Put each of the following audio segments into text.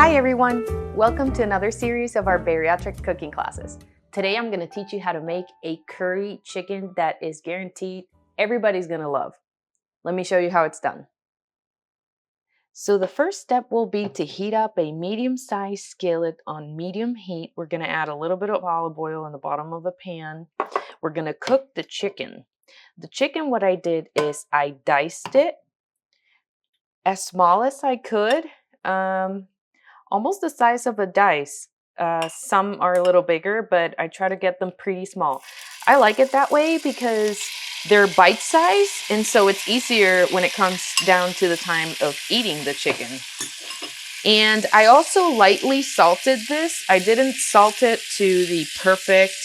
Hi everyone! Welcome to another series of our bariatric cooking classes. Today I'm going to teach you how to make a curry chicken that is guaranteed everybody's going to love. Let me show you how it's done. So the first step will be to heat up a medium-sized skillet on medium heat. We're going to add a little bit of olive oil in the bottom of the pan. We're going to cook the chicken. The chicken, what I did is I diced it as small as I could. Almost the size of a dice. Some are a little bigger, but I try to get them pretty small. I like it that way because they're bite-sized, and so it's easier when it comes down to the time of eating the chicken. And I also lightly salted this. I didn't salt it to the perfect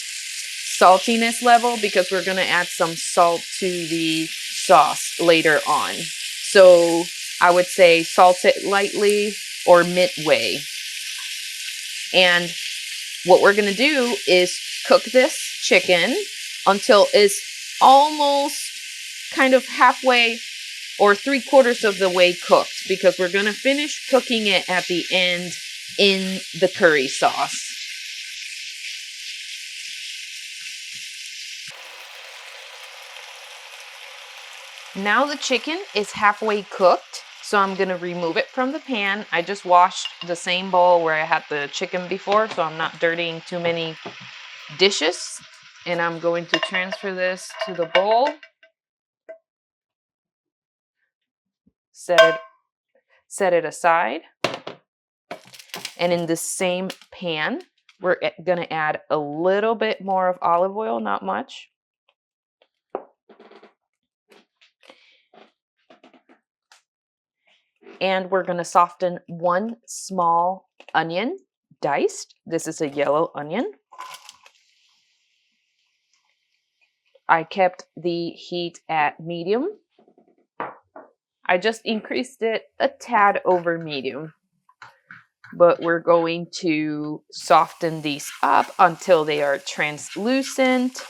saltiness level because we're going to add some salt to the sauce later on. So I would say salt it lightly or midway. And what we're going to do is cook this chicken until it's almost kind of halfway or 3/4 of the way cooked, because we're going to finish cooking it at the end in the curry sauce. Now the chicken is halfway cooked. So I'm going to remove it from the pan. I just washed the same bowl where I had the chicken before, so I'm not dirtying too many dishes. And I'm going to transfer this to the bowl. Set it aside. And in the same pan, we're going to add a little bit more of olive oil, not much. And we're going to soften one small onion, diced. This is a yellow onion. I kept the heat at medium. I just increased it a tad over medium. But we're going to soften these up until they are translucent.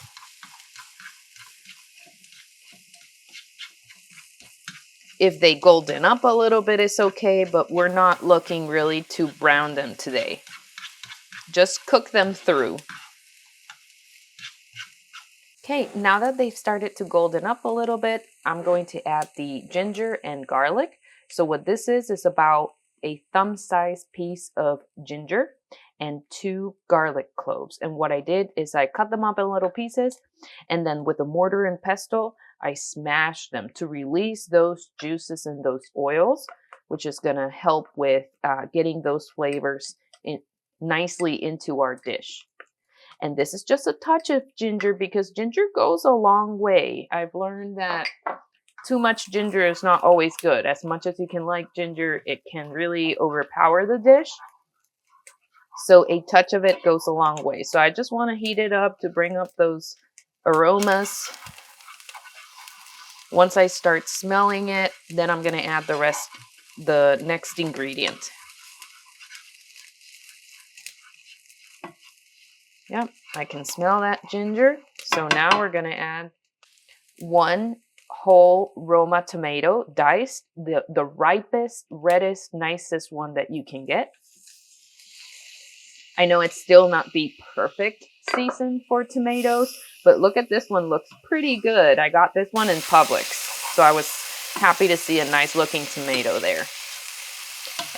If they golden up a little bit, it's okay, but we're not looking really to brown them today. Just cook them through. Okay, now that they've started to golden up a little bit, I'm going to add the ginger and garlic. So what this is about a thumb-sized piece of ginger and 2 garlic cloves. And what I did is I cut them up in little pieces, and then with a mortar and pestle, I smashed them to release those juices and those oils, which is going to help with getting those flavors nicely into our dish. And this is just a touch of ginger because ginger goes a long way. I've learned that too much ginger is not always good. As much as you can like ginger, it can really overpower the dish. So a touch of it goes a long way. So I just want to heat it up to bring up those aromas. Once I start smelling it, then I'm going to add the next ingredient. Yep, I can smell that ginger. So now we're going to add 1 whole Roma tomato, diced, the ripest, reddest, nicest one that you can get. I know it's still not the perfect season for tomatoes, but look at this one, looks pretty good. I got this one in Publix, so I was happy to see a nice looking tomato there.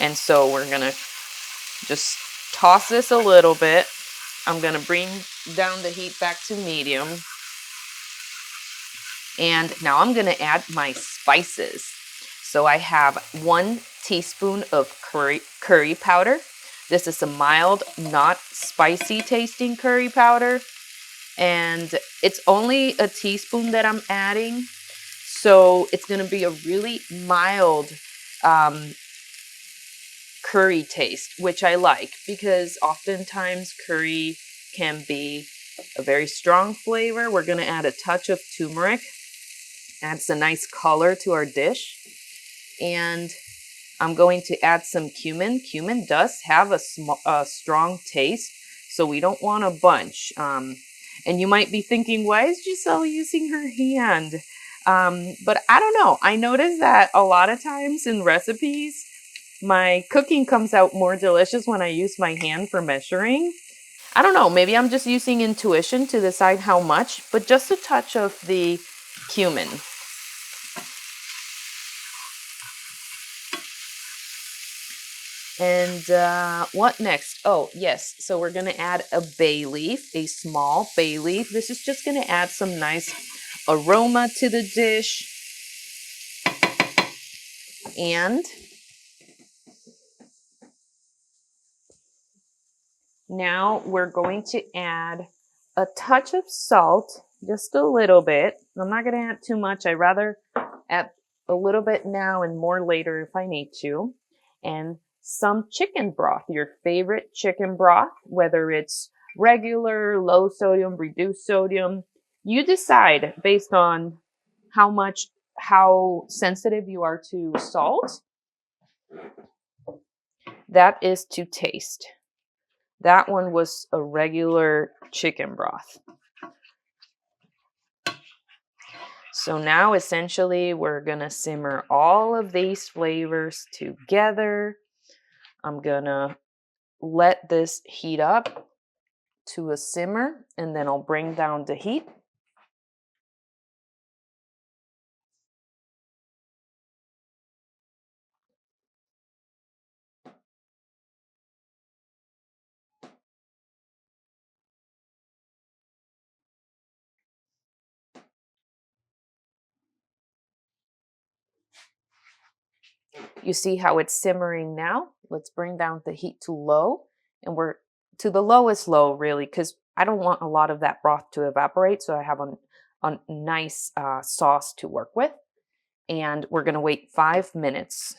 And so we're going to just toss this a little bit. I'm going to bring down the heat back to medium. And now I'm going to add my spices. So I have 1 teaspoon of curry powder. This is a mild, not spicy tasting curry powder. And it's only a teaspoon that I'm adding. So it's going to be a really mild curry taste, which I like because oftentimes curry can be a very strong flavor. We're going to add a touch of turmeric. Adds a nice color to our dish. And I'm going to add some cumin. Cumin does have a strong taste, so we don't want a bunch. And you might be thinking, why is Giselle using her hand? But I don't know. I noticed that a lot of times in recipes, My cooking comes out more delicious when I use my hand for measuring. I don't know, maybe I'm just using intuition to decide how much, but just a touch of the cumin. And what next? Oh, yes. So we're going to add a bay leaf, a small bay leaf. This is just going to add some nice aroma to the dish. And now we're going to add a touch of salt, just a little bit. I'm not going to add too much. I'd rather add a little bit now and more later if I need to. And some chicken broth, your favorite chicken broth, whether it's regular, low sodium, reduced sodium. You decide based on how sensitive you are to salt. That is to taste. That one was a regular chicken broth. So now essentially we're gonna simmer all of these flavors together. I'm gonna let this heat up to a simmer and then I'll bring down the heat. You see how it's simmering now? Let's bring down the heat to low, and we're to the lowest low really, because I don't want a lot of that broth to evaporate, so I have a nice sauce to work with. And we're gonna wait 5 minutes.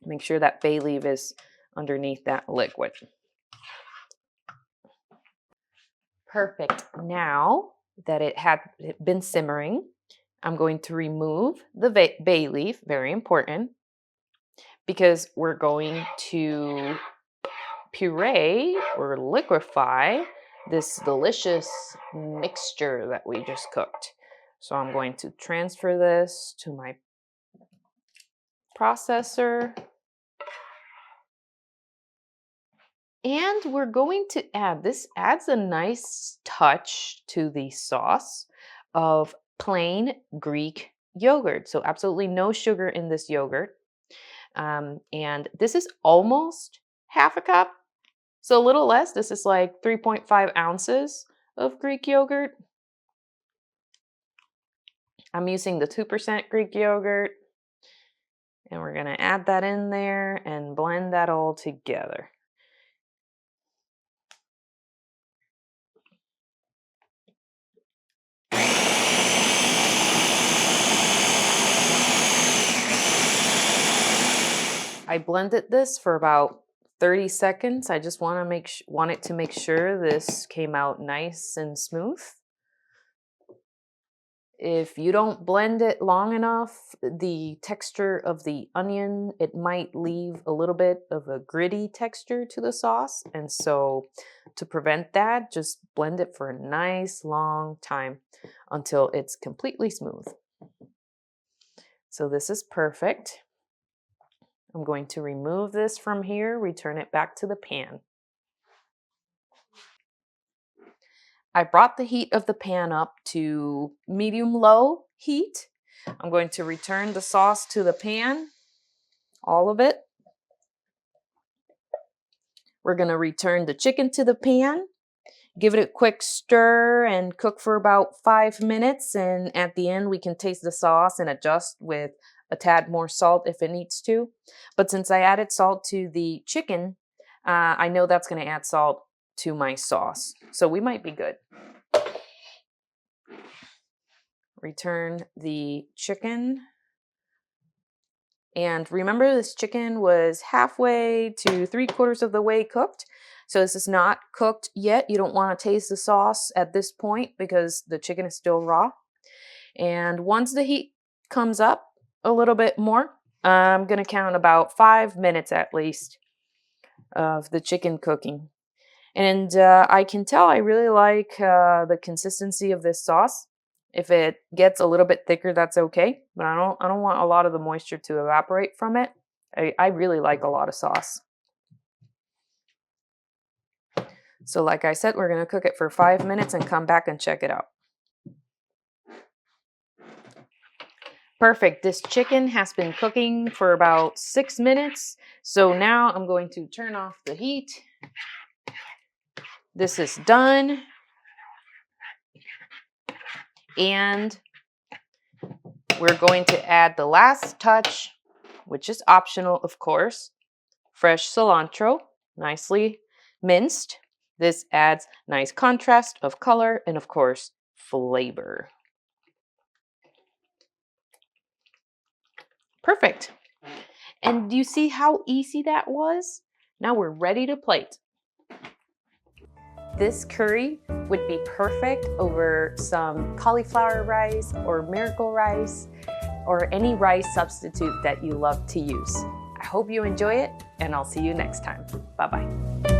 Make sure that bay leaf is underneath that liquid. Perfect. Now that it had been simmering, I'm going to remove the bay leaf, very important, because we're going to puree or liquefy this delicious mixture that we just cooked. So I'm going to transfer this to my processor. And we're going to add, this adds a nice touch to the sauce of plain Greek yogurt. So absolutely no sugar in this yogurt. And this is almost half a cup. So a little less. This is like 3.5 ounces of Greek yogurt. I'm using the 2% Greek yogurt. And we're going to add that in there and blend that all together. I blended this for about 30 seconds. I just want it to make sure this came out nice and smooth. If you don't blend it long enough, the texture of the onion, it might leave a little bit of a gritty texture to the sauce. And so to prevent that, just blend it for a nice long time until it's completely smooth. So this is perfect. I'm going to remove this from here, return it back to the pan. I brought the heat of the pan up to medium-low heat. I'm going to return the sauce to the pan, all of it. We're going to return the chicken to the pan, give it a quick stir and cook for about 5 minutes. And at the end, we can taste the sauce and adjust with a tad more salt if it needs to. But since I added salt to the chicken, I know that's going to add salt to my sauce. So we might be good. Return the chicken. And remember, this chicken was halfway to 3/4 of the way cooked. So this is not cooked yet. You don't want to taste the sauce at this point because the chicken is still raw. And once the heat comes up a little bit more, I'm going to count about 5 minutes at least of the chicken cooking. And I can tell I really like the consistency of this sauce. If it gets a little bit thicker, that's okay. But I don't want a lot of the moisture to evaporate from it. I really like a lot of sauce. So like I said, we're gonna cook it for 5 minutes and come back and check it out. Perfect. This chicken has been cooking for about 6 minutes. So now I'm going to turn off the heat. This is done. And we're going to add the last touch, which is optional, of course. Fresh cilantro, nicely minced. This adds nice contrast of color and, of course, flavor. Perfect. And do you see how easy that was? Now we're ready to plate. This curry would be perfect over some cauliflower rice or miracle rice or any rice substitute that you love to use. I hope you enjoy it, and I'll see you next time. Bye-bye.